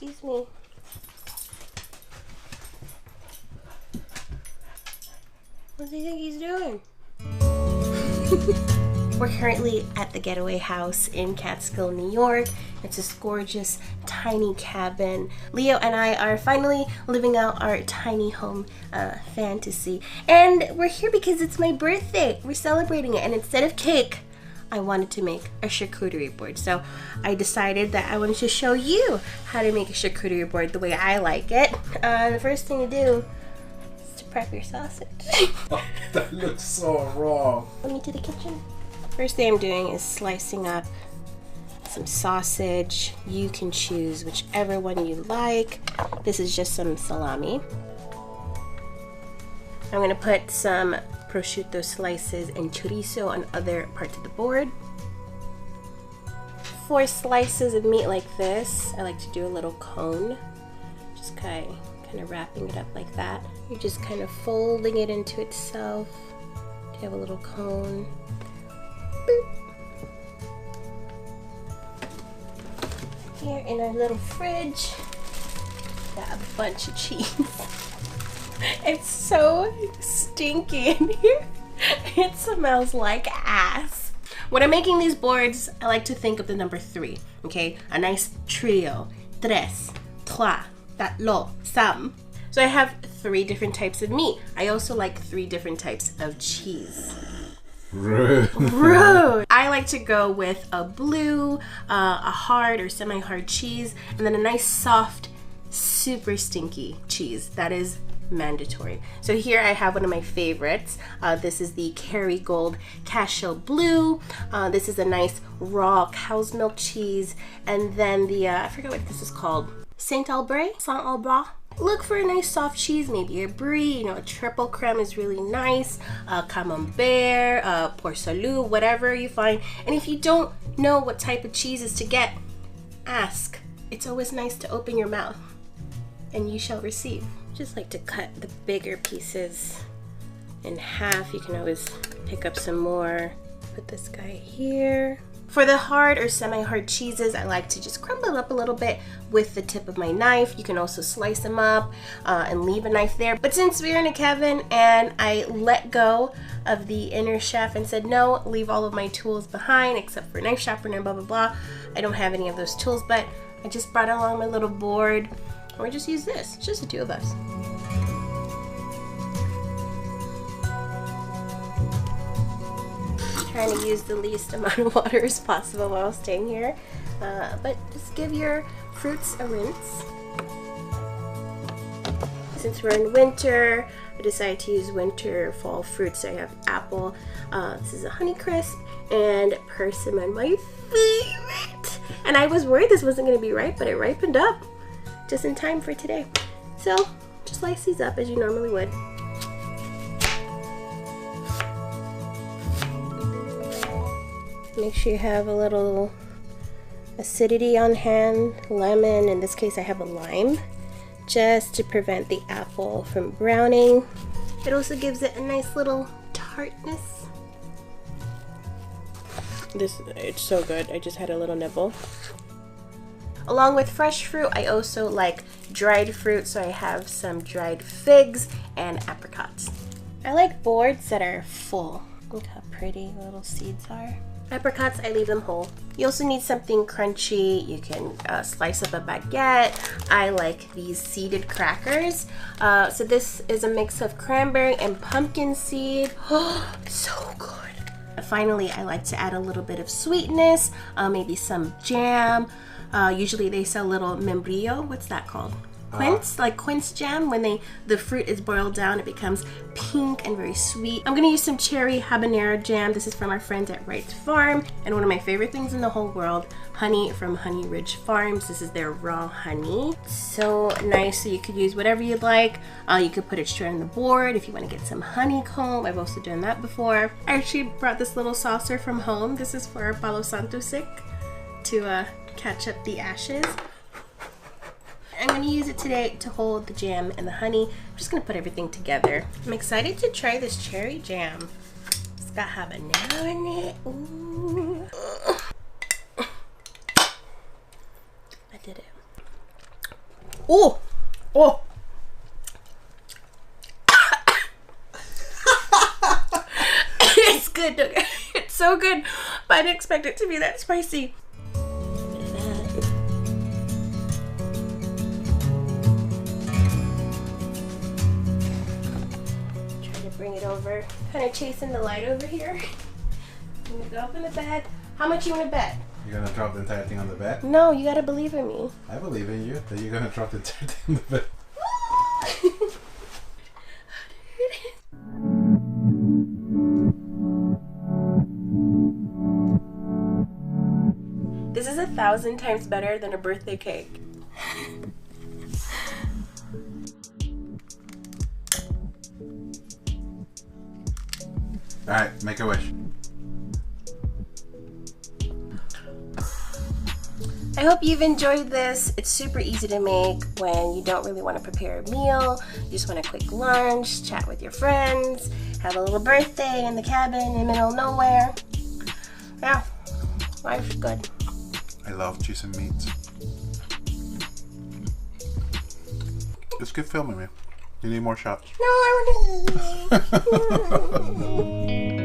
Excuse me. What do you think he's doing? We're currently at the Getaway House in Catskill, New York. It's this gorgeous, tiny cabin. Leo and I are finally living out our tiny home fantasy. And we're here because it's my birthday. We're celebrating it. And instead of cake, I wanted to make a charcuterie board. So I decided that I wanted to show you how to make a charcuterie board the way I like it. The first thing to do is to prep your sausage. Oh, that looks so wrong. Let me to the kitchen. First thing I'm doing is slicing up some sausage. You can choose whichever one you like. This is just some salami. I'm gonna put some prosciutto slices and chorizo on other parts of the board. 4 slices of meat like this. I like to do a little cone. Just kind of wrapping it up like that. You're just kind of folding it into itself. You have a little cone. Boop. Here in our little fridge, got a bunch of cheese. It's so stinky in here. It smells like ass. When I'm making these boards, I like to think of the number 3, okay? A nice trio. 3, 4, 5. So I have 3 different types of meat. I also like 3 different types of cheese. Rude. I like to go with a blue, a hard or semi-hard cheese, and then a nice soft, super stinky cheese. That is mandatory. So here I have one of my favorites. This is the Kerrygold Cashel Blue. This is a nice raw cow's milk cheese, and then the I forget what this is called. Saint Albret. Look for a nice soft cheese, maybe a brie, you know, a triple creme is really nice, camembert, port salut, whatever you find. And if you don't know what type of cheeses to get, ask. It's always nice to open your mouth and you shall receive. Just like to cut the bigger pieces in half. You can always pick up some more. Put this guy here. For the hard or semi-hard cheeses, I like to just crumble it up a little bit with the tip of my knife. You can also slice them up and leave a knife there. But since we're in a cabin and I let go of the inner chef and said, no, leave all of my tools behind except for knife sharpener and blah, blah, blah. I don't have any of those tools, but I just brought along my little board. Or just use this, it's just the 2 of us. Trying to use the least amount of water as possible while staying here, but just give your fruits a rinse. Since we're in winter, I decided to use winter fall fruits. So I have apple, this is a Honeycrisp, and persimmon, my favorite. And I was worried this wasn't going to be ripe, but it ripened up just in time for today. So just slice these up as you normally would. Make sure you have a little acidity on hand, lemon, in this case I have a lime, just to prevent the apple from browning. It also gives it a nice little tartness. It's so good, I just had a little nibble. Along with fresh fruit, I also like dried fruit, so I have some dried figs and apricots. I like boards that are full. Look how pretty the little seeds are. Apricots, I leave them whole. You also need something crunchy. You can slice up a baguette. I like these seeded crackers. So this is a mix of cranberry and pumpkin seed. Oh, so good. Finally, I like to add a little bit of sweetness, maybe some jam. Usually they sell little membrillo. What's that called? Quince, like quince jam. When the fruit is boiled down, it becomes pink and very sweet. I'm gonna use some cherry habanero jam. This is from our friends at Wright's Farm, and one of my favorite things in the whole world, honey from Honey Ridge Farms. This is their raw honey. So nice. So you could use whatever you'd like. You could put it straight on the board if you want to get some honeycomb. I've also done that before. I actually brought this little saucer from home. This is for Palo Santo sick to catch up the ashes. I'm going to use it today to hold the jam and the honey. I'm just going to put everything together. I'm excited to try this cherry jam. It's got habanero in it. Ooh. I did it. Ooh. Oh. It's good. It's so good. But I didn't expect it to be that spicy. Try to bring it over. Kind of chasing the light over here. I'm gonna go up in the bed. How much you want to bet? You're gonna drop the entire thing on the bed? No, you gotta believe in me. I believe in you that you're gonna drop the entire thing on the bed. This is 1,000 times better than a birthday cake. Alright, make a wish. I hope you've enjoyed this. It's super easy to make when you don't really want to prepare a meal. You just want a quick lunch, chat with your friends, have a little birthday in the cabin in the middle of nowhere. Yeah, life's good. I love cheese and meats. Just keep filming me. You need more shots. No, I want to eat.